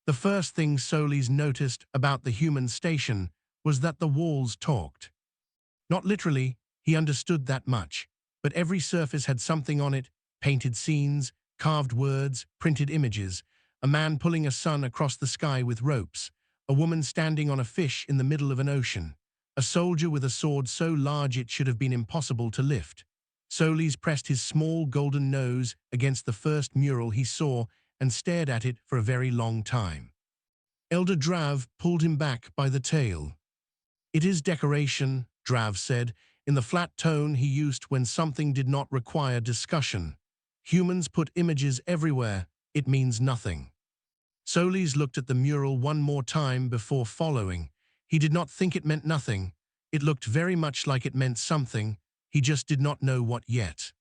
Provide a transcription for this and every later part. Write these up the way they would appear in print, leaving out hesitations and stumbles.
The first thing Solis noticed about the human station was that the walls talked. Not literally, he understood that much, but every surface had something on it: painted scenes, carved words, printed images, a man pulling a sun across the sky with ropes, a woman standing on a fish in the middle of an ocean, a soldier with a sword so large it should have been impossible to lift. Solis pressed his small golden nose against the first mural he saw and stared at it for a very long time. Elder Drav pulled him back by the tail. "It is decoration," Drav said, in the flat tone he used when something did not require discussion. "Humans put images everywhere. It means nothing." Solis looked at the mural one more time before following. He did not think it meant nothing. It looked very much like it meant something. He just did not know what yet.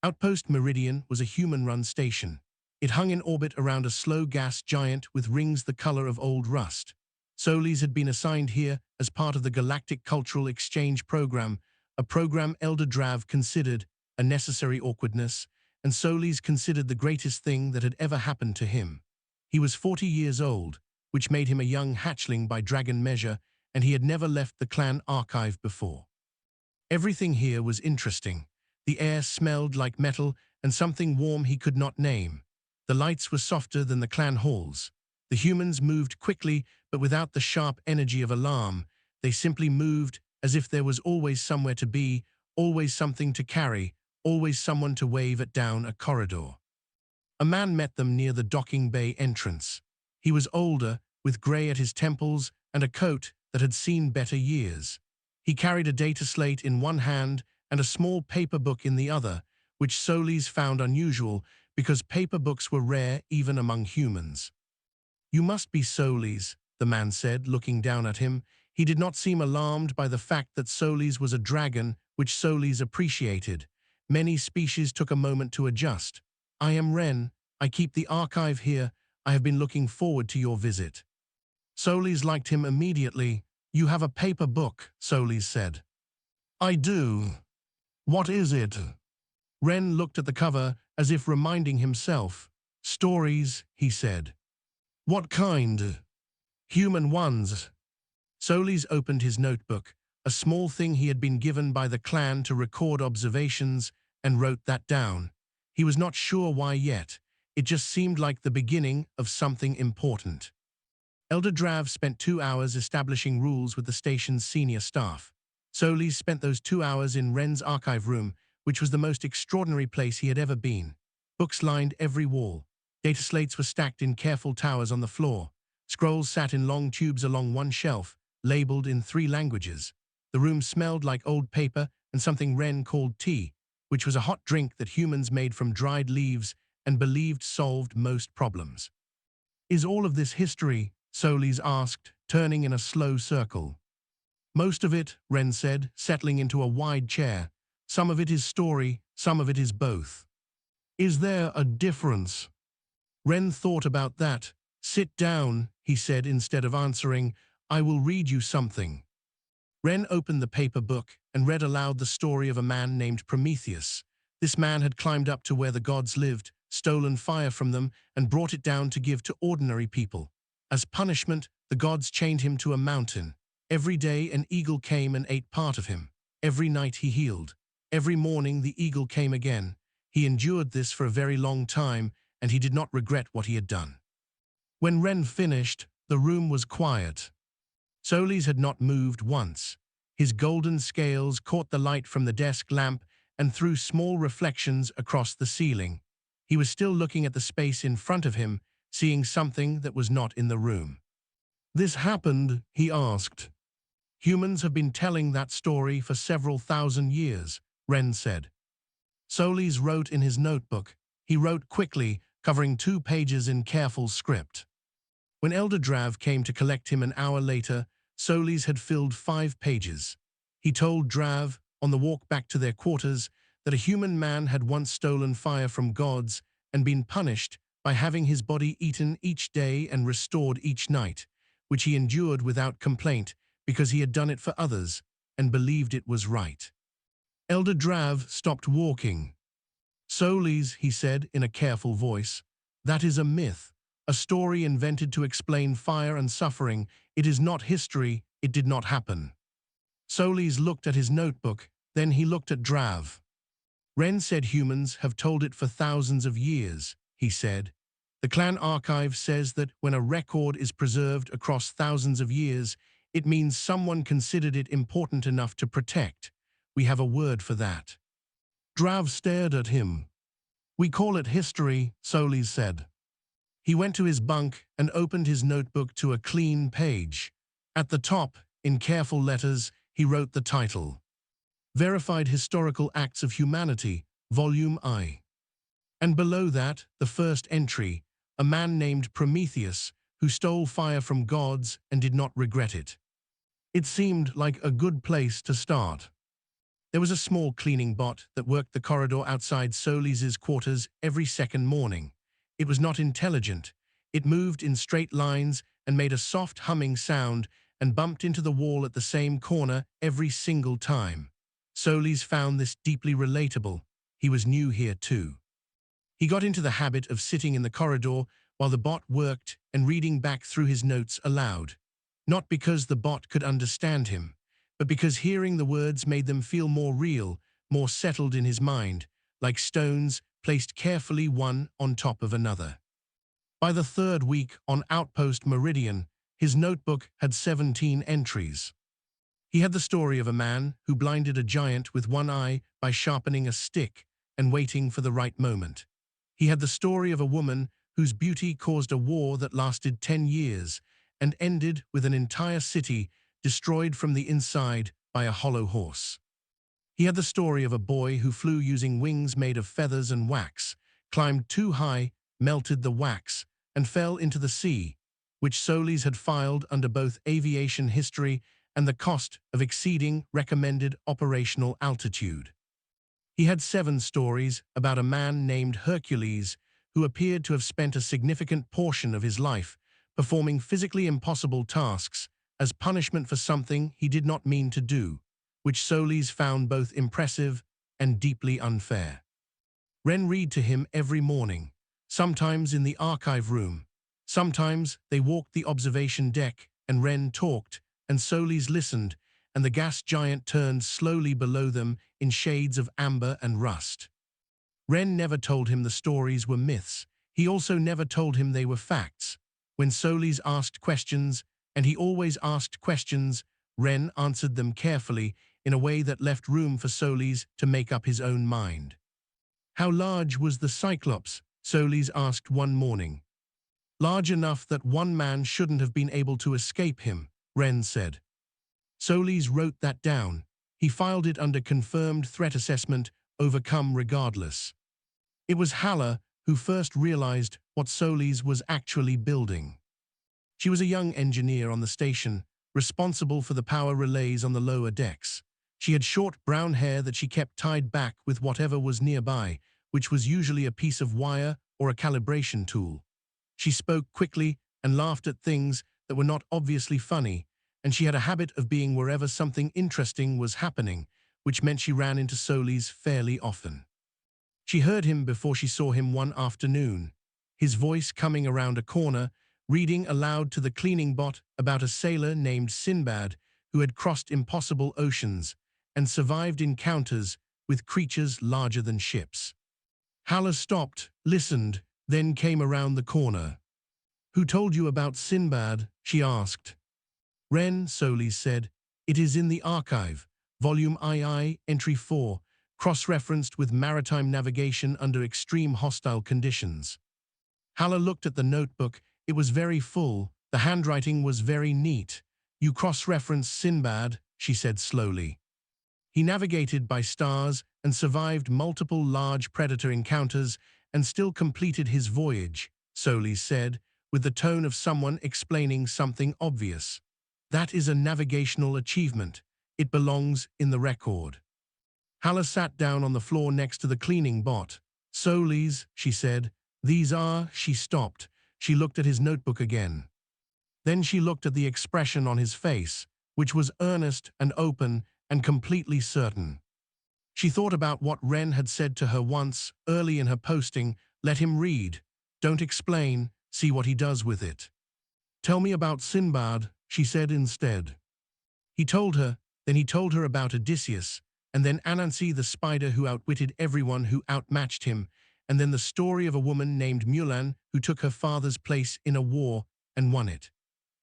Outpost Meridian was a human-run station. It hung in orbit around a slow gas giant with rings the color of old rust. Solis had been assigned here as part of the Galactic Cultural Exchange Program, a program Elder Drav considered a necessary awkwardness, and Solis considered the greatest thing that had ever happened to him. He was 40 years old, which made him a young hatchling by dragon measure, and he had never left the clan archive before. Everything here was interesting. The air smelled like metal and something warm he could not name. The lights were softer than the clan halls. The humans moved quickly, but without the sharp energy of alarm. They simply moved as if there was always somewhere to be, always something to carry, always someone to wave at down a corridor. A man met them near the docking bay entrance. He was older, with grey at his temples and a coat that had seen better years. He carried a data slate in one hand and a small paper book in the other, which Solis found unusual because paper books were rare even among humans. "You must be Solis," the man said, looking down at him. He did not seem alarmed by the fact that Solis was a dragon, which Solis appreciated. Many species took a moment to adjust. "I am Ren. I keep the archive here. I have been looking forward to your visit." Solis liked him immediately. "You have a paper book," Solis said. "I do. What is it?" Ren looked at the cover as if reminding himself. "Stories," he said. "What kind?" "Human ones." Solis opened his notebook, a small thing he had been given by the clan to record observations, and wrote that down. He was not sure why yet. It just seemed like the beginning of something important. Elder Drav spent 2 hours establishing rules with the station's senior staff. Solis spent those 2 hours in Ren's archive room, which was the most extraordinary place he had ever been. Books lined every wall. Data slates were stacked in careful towers on the floor. Scrolls sat in long tubes along one shelf, labeled in 3 languages. The room smelled like old paper and something Ren called tea, which was a hot drink that humans made from dried leaves and believed solved most problems. "Is all of this history?" Solis asked, turning in a slow circle. "Most of it," Ren said, settling into a wide chair. "Some of it is story, some of it is both." "Is there a difference?" Ren thought about that. "Sit down," he said instead of answering. "I will read you something." Ren opened the paper book and read aloud the story of a man named Prometheus. This man had climbed up to where the gods lived, stolen fire from them, and brought it down to give to ordinary people. As punishment, the gods chained him to a mountain. Every day an eagle came and ate part of him. Every night he healed. Every morning the eagle came again. He endured this for a very long time, and he did not regret what he had done. When Ren finished, the room was quiet. Solis had not moved once. His golden scales caught the light from the desk lamp and threw small reflections across the ceiling. He was still looking at the space in front of him, seeing something that was not in the room. "This happened?" he asked. "Humans have been telling that story for several thousand years," Ren said. Solis wrote in his notebook. He wrote quickly, covering 2 pages in careful script. When Elder Drav came to collect him an hour later, Solis had filled 5 pages. He told Drav, on the walk back to their quarters, that a human man had once stolen fire from gods and been punished by having his body eaten each day and restored each night, which he endured without complaint because he had done it for others and believed it was right. Elder Drav stopped walking. "Solis," he said in a careful voice, "that is a myth. A story invented to explain fire and suffering. It is not history. It did not happen. Solis looked at his notebook. Then he looked at Drav. Ren said humans have told it for thousands of years, he said. The clan archive says that when a record is preserved across thousands of years, it means someone considered it important enough to protect. We have a word for that. Drav stared at him. We call it history, Solis said. He went to his bunk and opened his notebook to a clean page. At the top, in careful letters, he wrote the title. Verified Historical Acts of Humanity, Volume I. And below that, the first entry, a man named Prometheus, who stole fire from gods and did not regret it. It seemed like a good place to start. There was a small cleaning bot that worked the corridor outside Solis's quarters every second morning. It was not intelligent. It moved in straight lines and made a soft humming sound and bumped into the wall at the same corner every single time. Solis found this deeply relatable. He was new here too. He got into the habit of sitting in the corridor while the bot worked and reading back through his notes aloud. Not because the bot could understand him, but because hearing the words made them feel more real, more settled in his mind, like stones placed carefully one on top of another. By the third week on Outpost Meridian, his notebook had 17 entries. He had the story of a man who blinded a giant with one eye by sharpening a stick and waiting for the right moment. He had the story of a woman whose beauty caused a war that lasted 10 years and ended with an entire city destroyed from the inside by a hollow horse. He had the story of a boy who flew using wings made of feathers and wax, climbed too high, melted the wax, and fell into the sea, which Solis had filed under both aviation history and the cost of exceeding recommended operational altitude. He had 7 stories about a man named Hercules who appeared to have spent a significant portion of his life performing physically impossible tasks as punishment for something he did not mean to do, which Solis found both impressive and deeply unfair. Ren read to him every morning, sometimes in the archive room. Sometimes they walked the observation deck and Ren talked, and Solis listened, and the gas giant turned slowly below them in shades of amber and rust. Ren never told him the stories were myths. He also never told him they were facts. When Solis asked questions, and he always asked questions, Ren answered them carefully in a way that left room for Solis to make up his own mind. How large was the Cyclops? Solis asked one morning. Large enough that one man shouldn't have been able to escape him, Ren said. Solis wrote that down. He filed it under confirmed threat assessment, overcome regardless. It was Hala who first realized what Solis was actually building. She was a young engineer on the station, responsible for the power relays on the lower decks. She had short brown hair that she kept tied back with whatever was nearby, which was usually a piece of wire or a calibration tool. She spoke quickly and laughed at things that were not obviously funny, and she had a habit of being wherever something interesting was happening, which meant she ran into Solis fairly often. She heard him before she saw him one afternoon, his voice coming around a corner, reading aloud to the cleaning bot about a sailor named Sinbad who had crossed impossible oceans and survived encounters with creatures larger than ships. Hala stopped, listened, then came around the corner. Who told you about Sinbad? She asked. Ren, Solis said. It is in the archive, Volume II, Entry 4, cross-referenced with maritime navigation under extreme hostile conditions. Hala looked at the notebook. It was very full. The handwriting was very neat. You cross-referenced Sinbad, she said slowly. He navigated by stars and survived multiple large predator encounters and still completed his voyage, Solis said, with the tone of someone explaining something obvious. That is a navigational achievement. It belongs in the record. Hala sat down on the floor next to the cleaning bot. Solis, she said. These are, she stopped. She looked at his notebook again. Then she looked at the expression on his face, which was earnest and open and completely certain. She thought about what Ren had said to her once, early in her posting, let him read. Don't explain, see what he does with it. Tell me about Sinbad, she said instead. He told her, then he told her about Odysseus, and then Anansi the spider who outwitted everyone who outmatched him, and then the story of a woman named Mulan who took her father's place in a war and won it.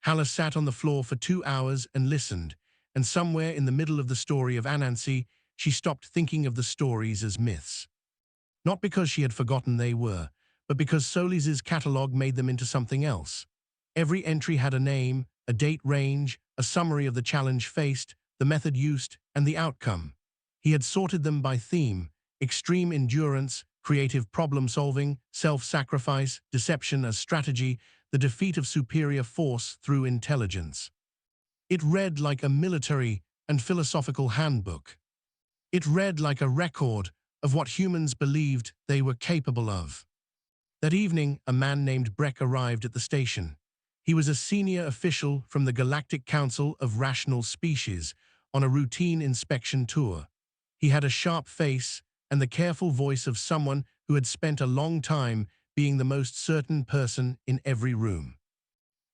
Hala sat on the floor for 2 hours and listened, and somewhere in the middle of the story of Anansi, she stopped thinking of the stories as myths. Not because she had forgotten they were, but because Solis's catalogue made them into something else. Every entry had a name, a date range, a summary of the challenge faced, the method used, and the outcome. He had sorted them by theme: extreme endurance, creative problem-solving, self-sacrifice, deception as strategy, the defeat of superior force through intelligence. It read like a military and philosophical handbook. It read like a record of what humans believed they were capable of. That evening, a man named Breck arrived at the station. He was a senior official from the Galactic Council of Rational Species on a routine inspection tour. He had a sharp face and the careful voice of someone who had spent a long time being the most certain person in every room.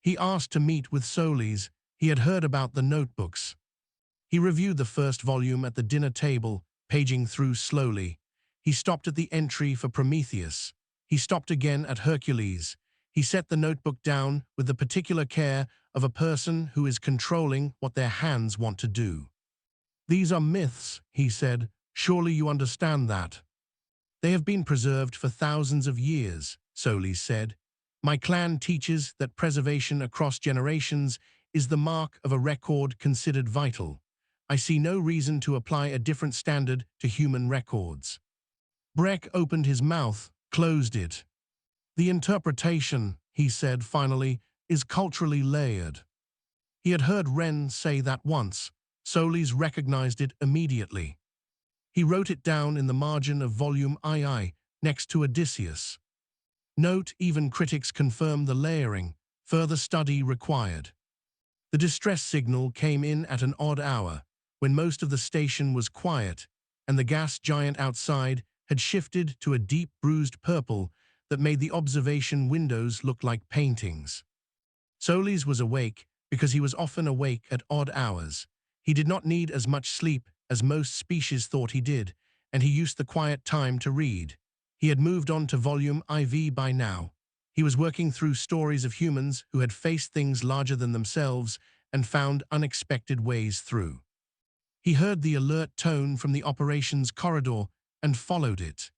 He asked to meet with Solis. He had heard about the notebooks. He reviewed the first volume at the dinner table, paging through slowly. He stopped at the entry for Prometheus. He stopped again at Hercules. He set the notebook down with the particular care of a person who is controlling what their hands want to do. These are myths, he said. Surely you understand that. They have been preserved for thousands of years, Solis said. My clan teaches that preservation across generations is the mark of a record considered vital. I see no reason to apply a different standard to human records. Breck opened his mouth, closed it. The interpretation, he said finally, is culturally layered. He had heard Wren say that once. Solis recognized it immediately. He wrote it down in the margin of volume II, next to Odysseus. Note, even critics confirm the layering, further study required. The distress signal came in at an odd hour, when most of the station was quiet, and the gas giant outside had shifted to a deep bruised purple that made the observation windows look like paintings. Solis was awake because he was often awake at odd hours. He did not need as much sleep as most species thought he did, and he used the quiet time to read. He had moved on to volume IV by now. He was working through stories of humans who had faced things larger than themselves and found unexpected ways through. He heard the alert tone from the operations corridor and followed it.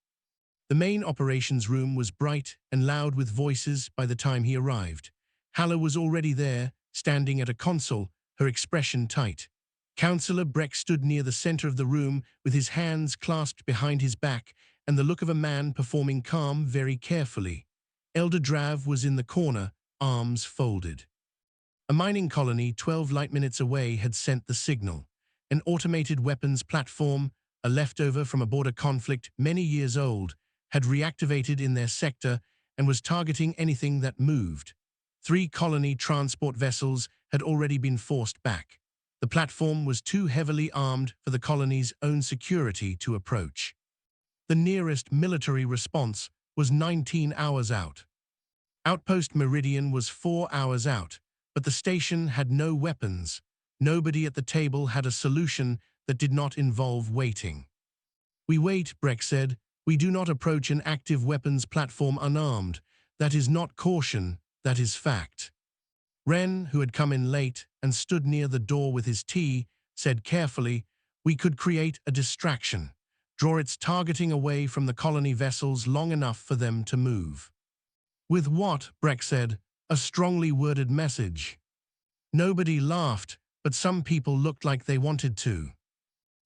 The main operations room was bright and loud with voices by the time he arrived. Hala was already there, standing at a console, her expression tight. Counselor Breck stood near the center of the room with his hands clasped behind his back and the look of a man performing calm very carefully. Elder Drav was in the corner, arms folded. A mining colony 12 light minutes away had sent the signal. An automated weapons platform, a leftover from a border conflict many years old, had reactivated in their sector and was targeting anything that moved. 3 colony transport vessels had already been forced back. The platform was too heavily armed for the colony's own security to approach. The nearest military response was 19 hours out. Outpost Meridian was 4 hours out, but the station had no weapons. Nobody at the table had a solution that did not involve waiting. We wait, Breck said. We do not approach an active weapons platform unarmed. That is not caution, that is fact. Wren, who had come in late and stood near the door with his tea, said carefully, we could create a distraction, draw its targeting away from the colony vessels long enough for them to move. With what, Breck said, a strongly worded message. Nobody laughed, but some people looked like they wanted to.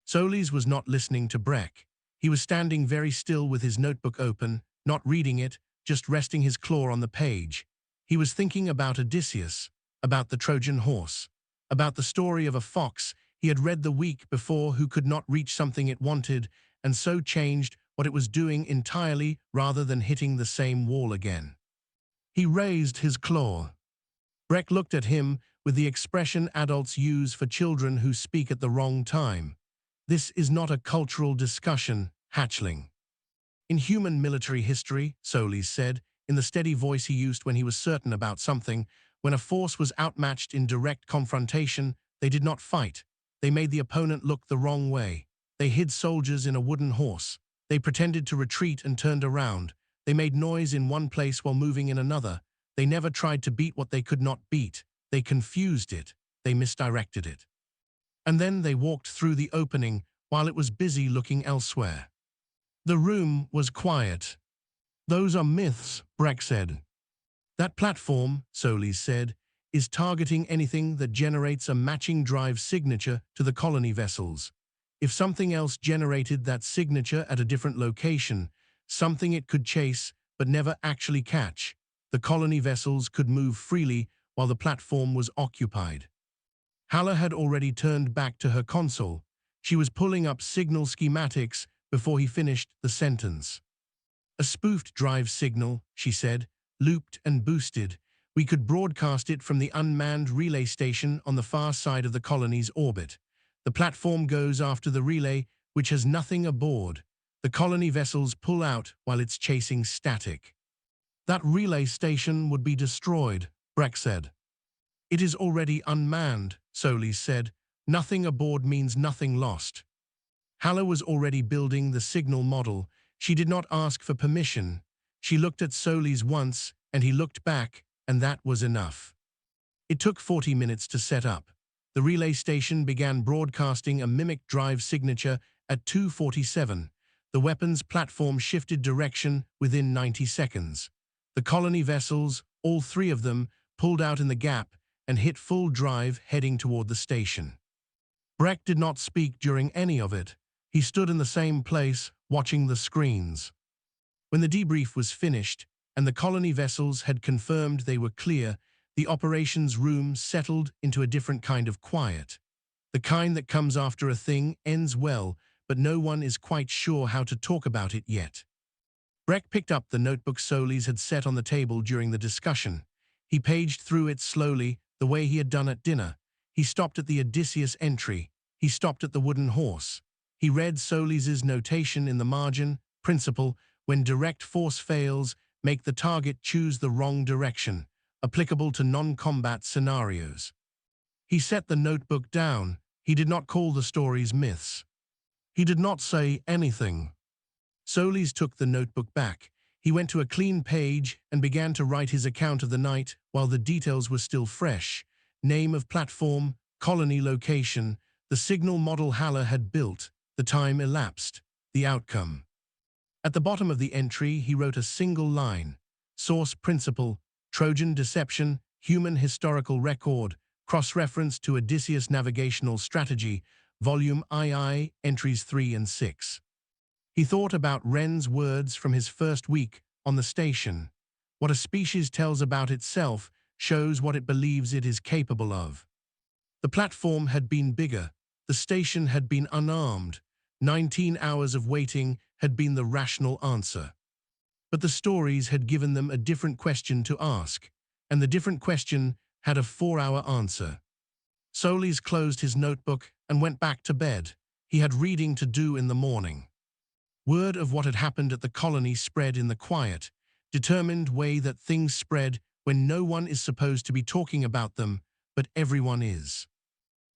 Solis was not listening to Breck. He was standing very still with his notebook open, not reading it, just resting his claw on the page. He was thinking about Odysseus, about the Trojan horse, about the story of a fox he had read the week before who could not reach something it wanted and so changed what it was doing entirely rather than hitting the same wall again. He raised his claw. Breck looked at him with the expression adults use for children who speak at the wrong time. This is not a cultural discussion, hatchling. In human military history, Solis said, in the steady voice he used when he was certain about something. When a force was outmatched in direct confrontation, they did not fight. They made the opponent look the wrong way. They hid soldiers in a wooden horse. They pretended to retreat and turned around. They made noise in one place while moving in another. They never tried to beat what they could not beat. They confused it. They misdirected it. And then they walked through the opening while it was busy looking elsewhere. The room was quiet. "Those are myths," Breck said. "That platform," Solis said, "is targeting anything that generates a matching drive signature to the colony vessels. If something else generated that signature at a different location, something it could chase but never actually catch, the colony vessels could move freely while the platform was occupied." Haller had already turned back to her console. She was pulling up signal schematics before he finished the sentence. "A spoofed drive signal," she said, "looped and boosted. We could broadcast it from the unmanned relay station on the far side of the colony's orbit. The platform goes after the relay, which has nothing aboard. The colony vessels pull out while it's chasing static." "That relay station would be destroyed," Breck said. "It is already unmanned," Solis said. "Nothing aboard means nothing lost." Haller was already building the signal model. She did not ask for permission. She looked at Solis once, and he looked back, and that was enough. It took 40 minutes to set up. The relay station began broadcasting a mimic drive signature at 2:47. The weapons platform shifted direction within 90 seconds. The colony vessels, all three of them, pulled out in the gap and hit full drive heading toward the station. Breck did not speak during any of it. He stood in the same place, watching the screens. When the debrief was finished, and the colony vessels had confirmed they were clear, the operations room settled into a different kind of quiet. The kind that comes after a thing ends well, but no one is quite sure how to talk about it yet. Breck picked up the notebook Solis had set on the table during the discussion. He paged through it slowly, the way he had done at dinner. He stopped at the Odysseus entry. He stopped at the wooden horse. He read Solis's notation in the margin: "Principle, when direct force fails, make the target choose the wrong direction, applicable to non-combat scenarios." He set the notebook down. He did not call the stories myths. He did not say anything. Solis took the notebook back. He went to a clean page and began to write his account of the night while the details were still fresh. Name of platform, colony location, the signal model Haller had built, the time elapsed, the outcome. At the bottom of the entry, he wrote a single line: "Source principle, Trojan deception, human historical record, cross-reference to Odysseus navigational strategy, volume II, entries 3 and 6. He thought about Wren's words from his first week on the station. What a species tells about itself shows what it believes it is capable of. The platform had been bigger. The station had been unarmed. 19 hours of waiting had been the rational answer. But the stories had given them a different question to ask, and the different question had a 4-hour answer. Solis closed his notebook and went back to bed. He had reading to do in the morning. Word of what had happened at the colony spread in the quiet, determined way that things spread when no one is supposed to be talking about them, but everyone is.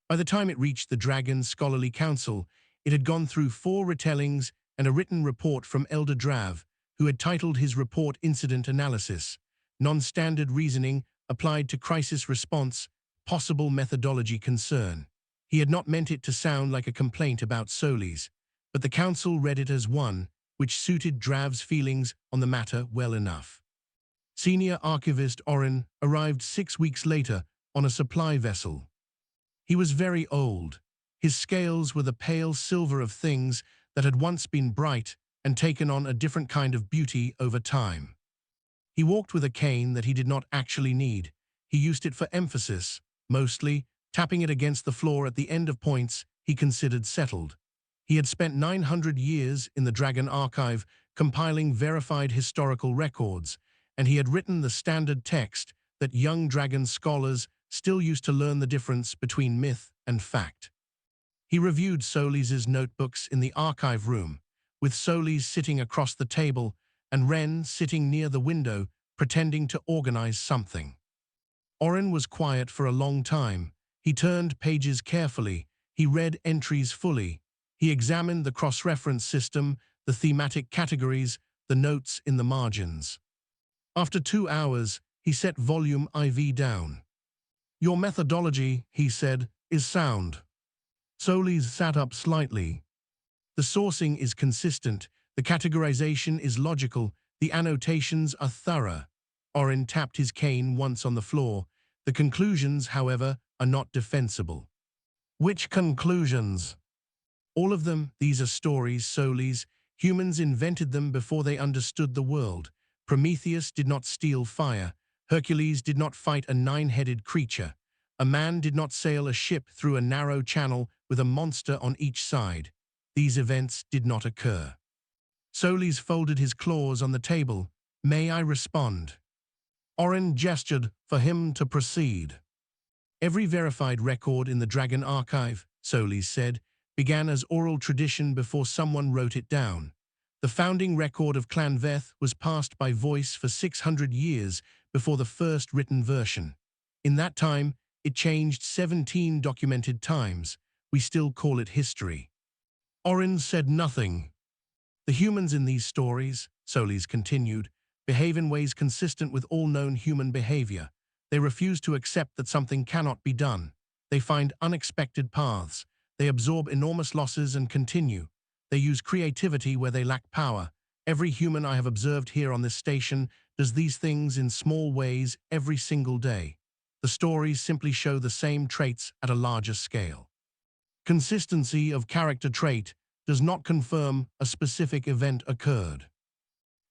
By the time it reached the Dragon Scholarly Council, it had gone through 4 retellings and a written report from Elder Drav, who had titled his report Incident Analysis, Non-Standard Reasoning Applied to Crisis Response, Possible Methodology Concern. He had not meant it to sound like a complaint about Solis, but the council read it as one which suited Drav's feelings on the matter well enough. Senior Archivist Oren arrived 6 weeks later on a supply vessel. He was very old. His scales were the pale silver of things that had once been bright and taken on a different kind of beauty over time. He walked with a cane that he did not actually need. He used it for emphasis, mostly, tapping it against the floor at the end of points he considered settled. He had spent 900 years in the Dragon Archive compiling verified historical records, and he had written the standard text that young dragon scholars still used to learn the difference between myth and fact. He reviewed Solis's notebooks in the archive room, with Solis sitting across the table and Wren sitting near the window pretending to organize something. Oren was quiet for a long time. He turned pages carefully. He read entries fully. He examined the cross-reference system, the thematic categories, the notes in the margins. After 2 hours, he set volume IV down. "Your methodology," he said, "is sound." Solis sat up slightly. "The sourcing is consistent, the categorization is logical, the annotations are thorough." Oren tapped his cane once on the floor. "The conclusions, however, are not defensible." "Which conclusions?" "All of them. These are stories, Solis. Humans invented them before they understood the world. Prometheus did not steal fire. Hercules did not fight a 9-headed creature. A man did not sail a ship through a narrow channel with a monster on each side. These events did not occur." Solis folded his claws on the table. "May I respond?" Oren gestured for him to proceed. "Every verified record in the Dragon Archive," Solis said, "began as oral tradition before someone wrote it down. The founding record of Clan Veth was passed by voice for 600 years before the first written version. In that time, it changed 17 documented times. We still call it history." Oren said nothing. "The humans in these stories," Solis continued, "behave in ways consistent with all known human behavior. They refuse to accept that something cannot be done. They find unexpected paths. They absorb enormous losses and continue. They use creativity where they lack power. Every human I have observed here on this station does these things in small ways every single day. The stories simply show the same traits at a larger scale. Consistency of character trait does not confirm a specific event occurred."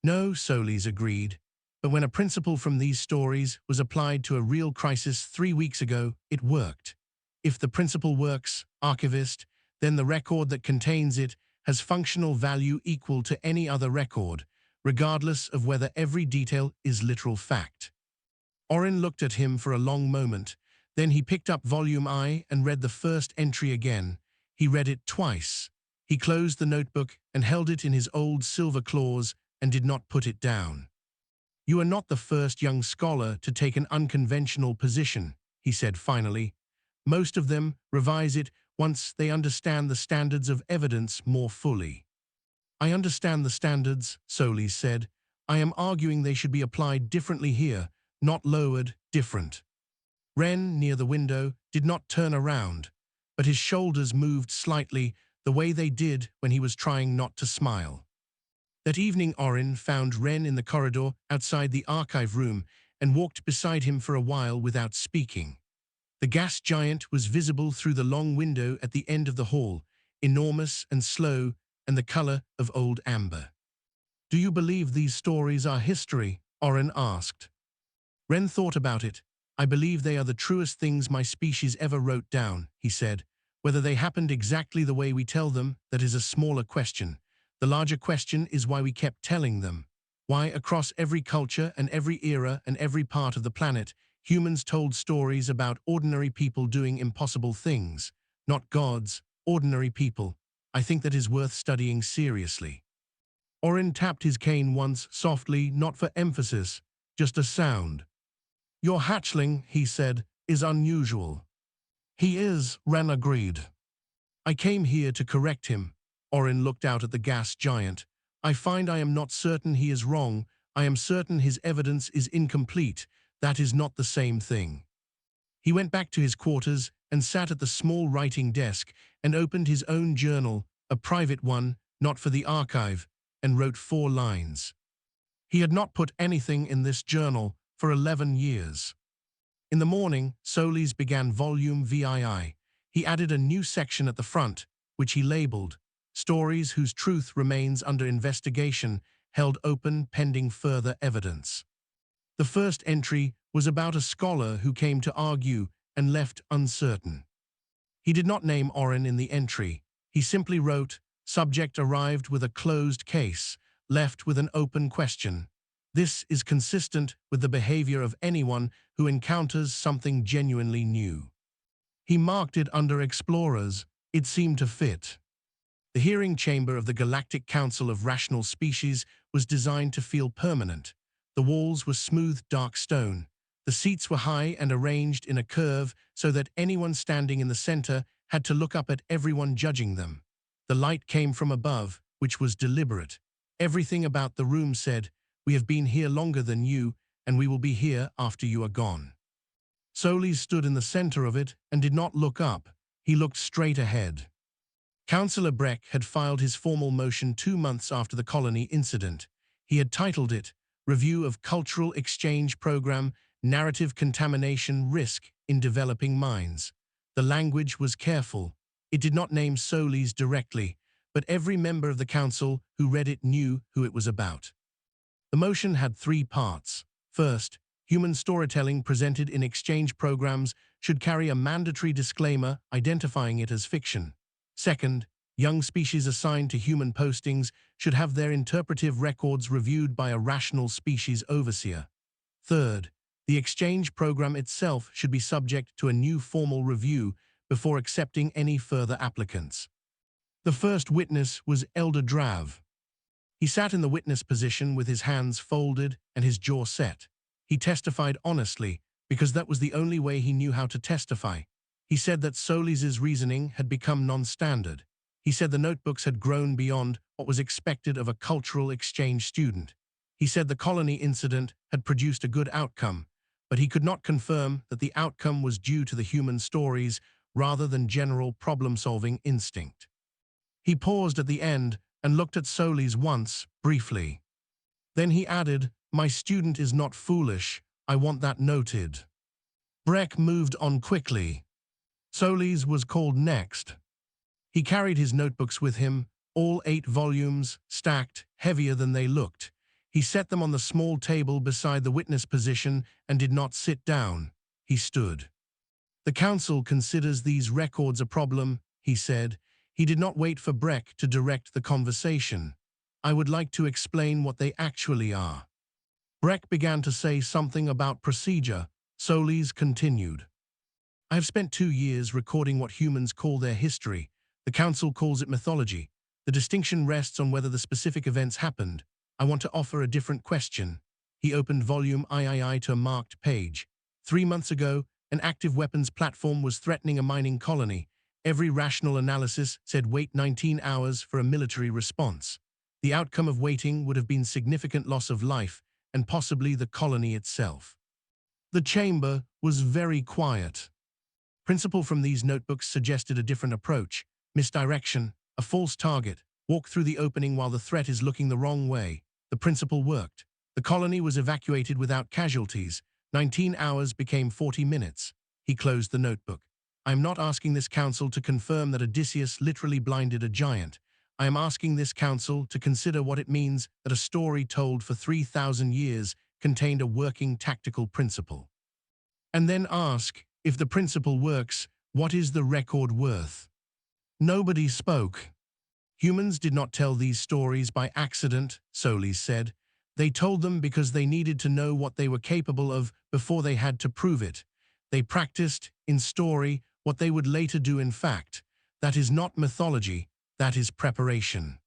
"No," Solis agreed, "but when a principle from these stories was applied to a real crisis 3 weeks ago, it worked. If the principle works, archivist, then the record that contains it has functional value equal to any other record, regardless of whether every detail is literal fact." Oren looked at him for a long moment. Then he picked up volume I and read the first entry again. He read it twice. He closed the notebook and held it in his old silver claws and did not put it down. "You are not the first young scholar to take an unconventional position," he said finally. "Most of them revise it once they understand the standards of evidence more fully." "I understand the standards," Solis said. "I am arguing they should be applied differently here, not lowered, different." Ren, near the window, did not turn around, but his shoulders moved slightly, the way they did when he was trying not to smile. That evening Oren found Ren in the corridor outside the archive room and walked beside him for a while without speaking. The gas giant was visible through the long window at the end of the hall, enormous and slow and the color of old amber. "Do you believe these stories are history?" Oren asked. Ren thought about it. "I believe they are the truest things my species ever wrote down," he said. "Whether they happened exactly the way we tell them, that is a smaller question. The larger question is why we kept telling them. Why across every culture and every era and every part of the planet, humans told stories about ordinary people doing impossible things. Not gods, ordinary people. I think that is worth studying seriously." Oren tapped his cane once, softly, not for emphasis, just a sound. "Your hatchling," he said, "is unusual." "He is," Ren agreed. "I came here to correct him." Oren looked out at the gas giant. "I find I am not certain he is wrong. I am certain his evidence is incomplete. That is not the same thing." He went back to his quarters and sat at the small writing desk and opened his own journal, a private one, not for the archive, and wrote 4 lines. He had not put anything in this journal for 11 years. In the morning, Solis began volume VII. He added a new section at the front, which he labeled "Stories whose truth remains under investigation, held open pending further evidence." The first entry was about a scholar who came to argue and left uncertain. He did not name Oren in the entry. He simply wrote, "Subject arrived with a closed case, left with an open question. This is consistent with the behavior of anyone who encounters something genuinely new." He marked it under Explorers. It seemed to fit. The hearing chamber of the Galactic Council of Rational Species was designed to feel permanent. The walls were smooth, dark stone. The seats were high and arranged in a curve so that anyone standing in the center had to look up at everyone judging them. The light came from above, which was deliberate. Everything about the room said, "We have been here longer than you, and we will be here after you are gone." Solis stood in the center of it and did not look up. He looked straight ahead. Councillor Breck had filed his formal motion 2 months after the colony incident. He had titled it, "Review of Cultural Exchange Program, Narrative Contamination Risk in Developing Minds." The language was careful. It did not name Solis directly, but every member of the council who read it knew who it was about. The motion had 3 parts. First, human storytelling presented in exchange programs should carry a mandatory disclaimer identifying it as fiction. Second, young species assigned to human postings should have their interpretive records reviewed by a rational species overseer. Third, the exchange program itself should be subject to a new formal review before accepting any further applicants. The first witness was Elder Drav. He sat in the witness position with his hands folded and his jaw set. He testified honestly because that was the only way he knew how to testify. He said that Solis's reasoning had become non-standard. He said the notebooks had grown beyond what was expected of a cultural exchange student. He said the colony incident had produced a good outcome, but he could not confirm that the outcome was due to the human stories rather than general problem-solving instinct. He paused at the end and looked at Solis once, briefly. Then he added, "My student is not foolish. I want that noted." Breck moved on quickly. Solis was called next. He carried his notebooks with him, all 8 volumes, stacked, heavier than they looked. He set them on the small table beside the witness position and did not sit down. He stood. "The council considers these records a problem," he said. He did not wait for Breck to direct the conversation. "I would like to explain what they actually are." Breck began to say something about procedure. Solis continued. "I have spent 2 years recording what humans call their history. The council calls it mythology. The distinction rests on whether the specific events happened. I want to offer a different question." He opened volume III to a marked page. 3 months ago, an active weapons platform was threatening a mining colony. Every rational analysis said wait 19 hours for a military response. The outcome of waiting would have been significant loss of life and possibly the colony itself. The chamber was very quiet. Principle from these notebooks suggested a different approach. Misdirection, a false target, walk through the opening while the threat is looking the wrong way. The principle worked. The colony was evacuated without casualties. 19 hours became 40 minutes. He closed the notebook. "I am not asking this council to confirm that Odysseus literally blinded a giant. I am asking this council to consider what it means that a story told for 3,000 years contained a working tactical principle. And then ask, if the principle works, what is the record worth?" Nobody spoke. "Humans did not tell these stories by accident," Solis said. "They told them because they needed to know what they were capable of before they had to prove it. They practiced, in story, what they would later do in fact. That is not mythology, that is preparation."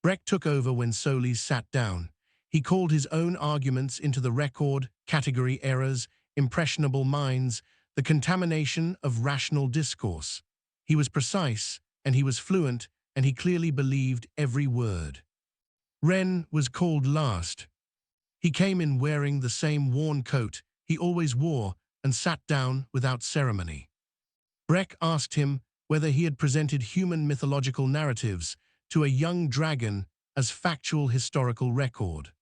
Breck took over when Solis sat down. He called his own arguments into the record, category errors, impressionable minds, the contamination of rational discourse. He was precise, and he was fluent, and he clearly believed every word. Ren was called last. He came in wearing the same worn coat he always wore and sat down without ceremony. Breck asked him whether he had presented human mythological narratives to a young dragon as factual historical record.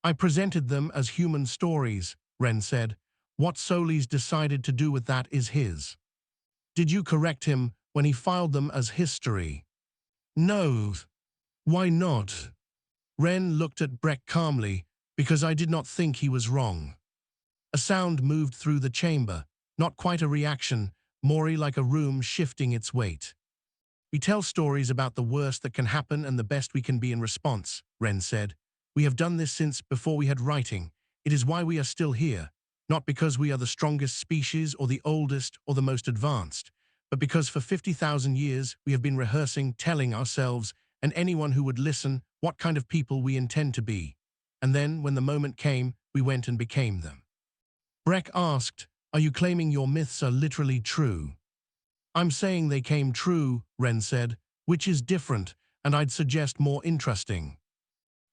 "I presented them as human stories," Ren said. "What Solis decided to do with that is his." "Did you correct him when he filed them as history?" "No." "Why not?" Ren looked at Breck calmly. "Because I did not think he was wrong." A sound moved through the chamber, not quite a reaction, more like a room shifting its weight. "We tell stories about the worst that can happen and the best we can be in response," Ren said. "We have done this since before we had writing. It is why we are still here, not because we are the strongest species or the oldest or the most advanced, but because for 50,000 years we have been rehearsing, telling ourselves, and anyone who would listen, what kind of people we intend to be. and then, when the moment came, we went and became them. Breck asked, "Are you claiming your myths are literally true?" "I'm saying they came true," Wren said, "which is different, and I'd suggest more interesting."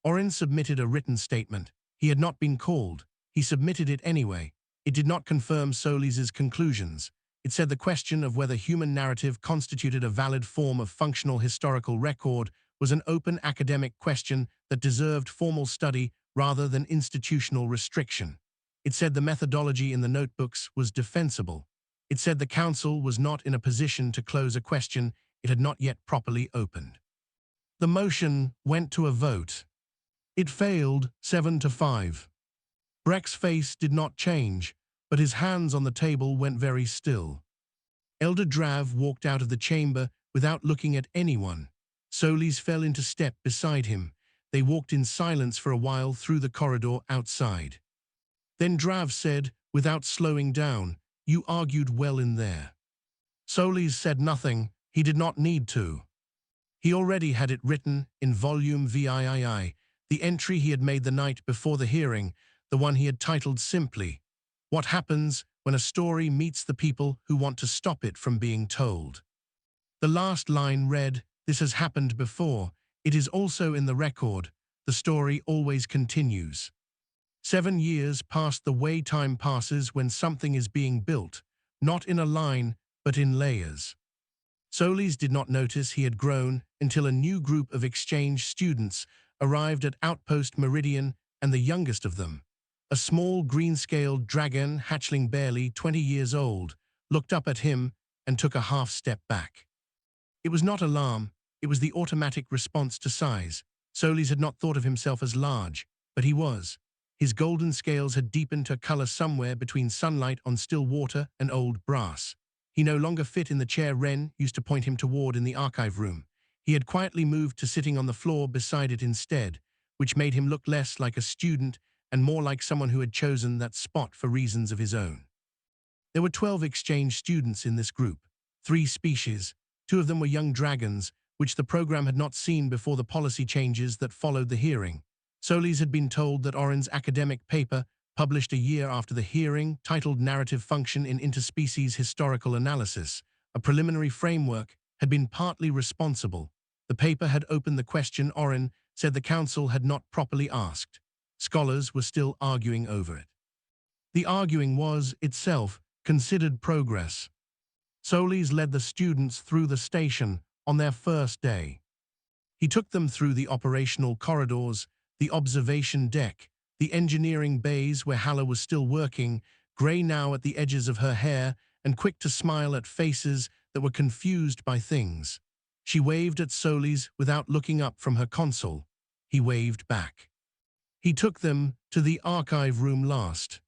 Orin submitted a written statement. He had not been called. He submitted it anyway. It did not confirm Solis's conclusions. It said the question of whether human narrative constituted a valid form of functional historical record was an open academic question that deserved formal study rather than institutional restriction. It said the methodology in the notebooks was defensible. It said the council was not in a position to close a question it had not yet properly opened. The motion went to a vote. It failed 7-5. Breck's face did not change, but his hands on the table went very still. Elder Drav walked out of the chamber without looking at anyone. Solis fell into step beside him. They walked in silence for a while through the corridor outside. Then Drav said, without slowing down, "You argued well in there." Solis said nothing. He did not need to. He already had it written in volume VIII, the entry he had made the night before the hearing, the one he had titled simply, "What Happens When a Story Meets the People Who Want to Stop It from Being Told." The last line read, "This has happened before. It is also in the record. The story always continues." 7 years passed the way time passes when something is being built, not in a line, but in layers. Solis did not notice he had grown until a new group of exchange students arrived at Outpost Meridian, and the youngest of them, a small green-scaled dragon hatchling barely 20 years old, looked up at him and took a half-step back. It was not alarm, it was the automatic response to size. Solis had not thought of himself as large, but he was. His golden scales had deepened to color somewhere between sunlight on still water and old brass. He no longer fit in the chair Wren used to point him toward in the archive room. He had quietly moved to sitting on the floor beside it instead, which made him look less like a student and more like someone who had chosen that spot for reasons of his own. There were 12 exchange students in this group, 3 species. 2 of them were young dragons, which the program had not seen before the policy changes that followed the hearing. Solis had been told that Orin's academic paper, published a year after the hearing, titled Narrative Function in Interspecies Historical Analysis, a preliminary framework, had been partly responsible. The paper had opened the question Orin said the council had not properly asked. Scholars were still arguing over it. The arguing was, itself, considered progress. Solis led the students through the station on their first day. He took them through the operational corridors, the observation deck, the engineering bays where Hala was still working, grey now at the edges of her hair and quick to smile at faces that were confused by things. She waved at Solis without looking up from her console. He waved back. He took them to the archive room last.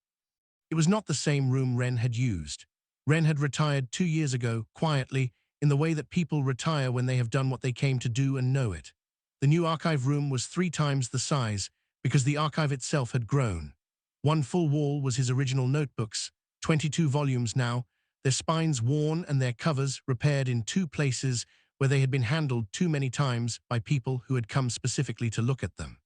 It was not the same room Wren had used. Wren had retired 2 years ago, quietly, in the way that people retire when they have done what they came to do and know it. The new archive room was 3 times the size, because the archive itself had grown. One full wall was his original notebooks, 22 volumes now, their spines worn and their covers repaired in 2 places where they had been handled too many times by people who had come specifically to look at them.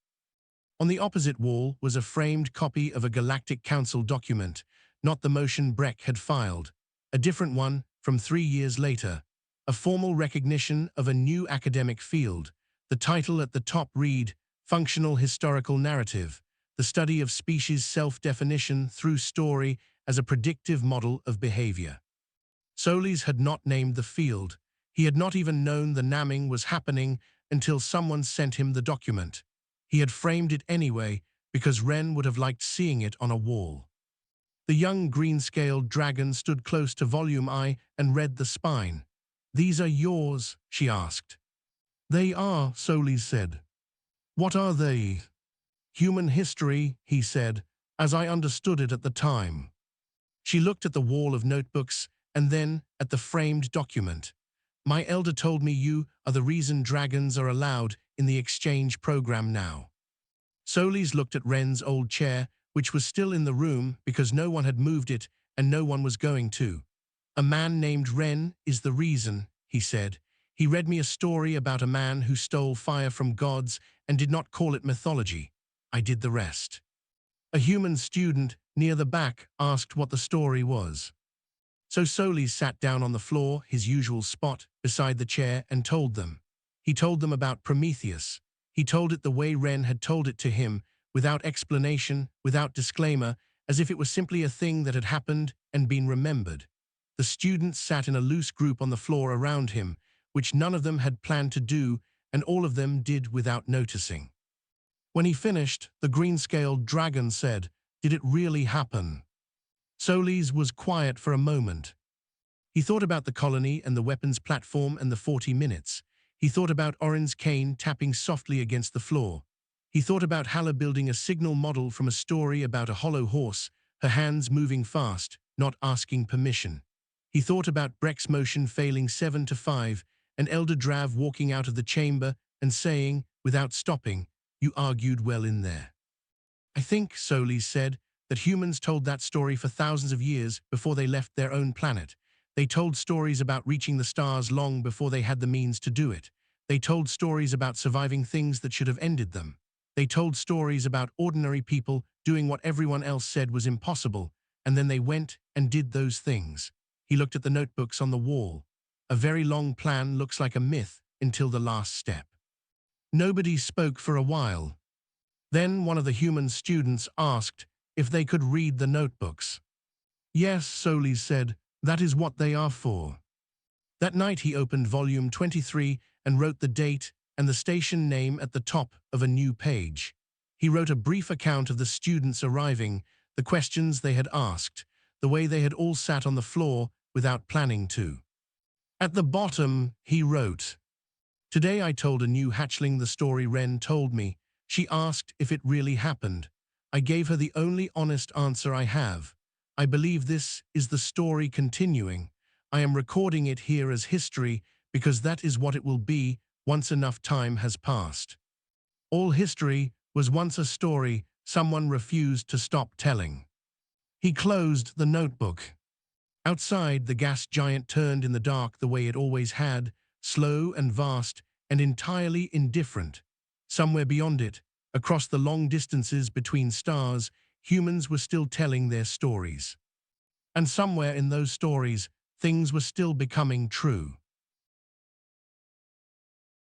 On the opposite wall was a framed copy of a Galactic Council document, not the motion Breck had filed, a different one from 3 years later, a formal recognition of a new academic field. The title at the top read, Functional Historical Narrative, the study of species self-definition through story as a predictive model of behavior. Solis had not named the field. He had not even known the naming was happening until someone sent him the document. He had framed it anyway because Wren would have liked seeing it on a wall. The young green-scaled dragon stood close to volume I and read the spine. "These are yours?" she asked. "They are," Solis said. "What are they?" "Human history," he said, "as I understood it at the time." She looked at the wall of notebooks and then at the framed document. "My elder told me you are the reason dragons are allowed in the exchange program now." Solis looked at Wren's old chair, which was still in the room because no one had moved it and no one was going to. "A man named Wren is the reason," he said. "He read me a story about a man who stole fire from gods and did not call it mythology. I did the rest. A human student near the back asked what the story was. So Solis sat down on the floor, his usual spot, beside the chair, and told them. He told them about Prometheus. He told it the way Ren had told it to him, without explanation, without disclaimer, as if it was simply a thing that had happened and been remembered. The students sat in a loose group on the floor around him, which none of them had planned to do, and all of them did without noticing. When he finished, the green-scaled dragon said, "Did it really happen?" Solis was quiet for a moment. He thought about the colony and the weapons platform and the 40 minutes. He thought about Orin's cane tapping softly against the floor. He thought about Hala building a signal model from a story about a hollow horse, her hands moving fast, not asking permission. He thought about Breck's motion failing 7 to 5, and Elder Drav walking out of the chamber and saying, without stopping, "You argued well in there." "I think," Solis said, "that humans told that story for thousands of years before they left their own planet. They told stories about reaching the stars long before they had the means to do it. They told stories about surviving things that should have ended them. They told stories about ordinary people doing what everyone else said was impossible, and then they went and did those things." He looked at the notebooks on the wall. A very long plan looks like a myth until the last step. Nobody spoke for a while. Then one of the human students asked if they could read the notebooks. "Yes," Solis said, "that is what they are for." That night he opened volume 23 and wrote the date and the station name at the top of a new page. He wrote a brief account of the students arriving, the questions they had asked, the way they had all sat on the floor without planning to. At the bottom, he wrote, "Today I told a new hatchling the story Ren told me. She asked if it really happened. I gave her the only honest answer I have. I believe this is the story continuing. I am recording it here as history because that is what it will be once enough time has passed. All history was once a story someone refused to stop telling." He closed the notebook. Outside, the gas giant turned in the dark the way it always had, slow and vast and entirely indifferent. Somewhere beyond it, across the long distances between stars, humans were still telling their stories. And somewhere in those stories, things were still becoming true.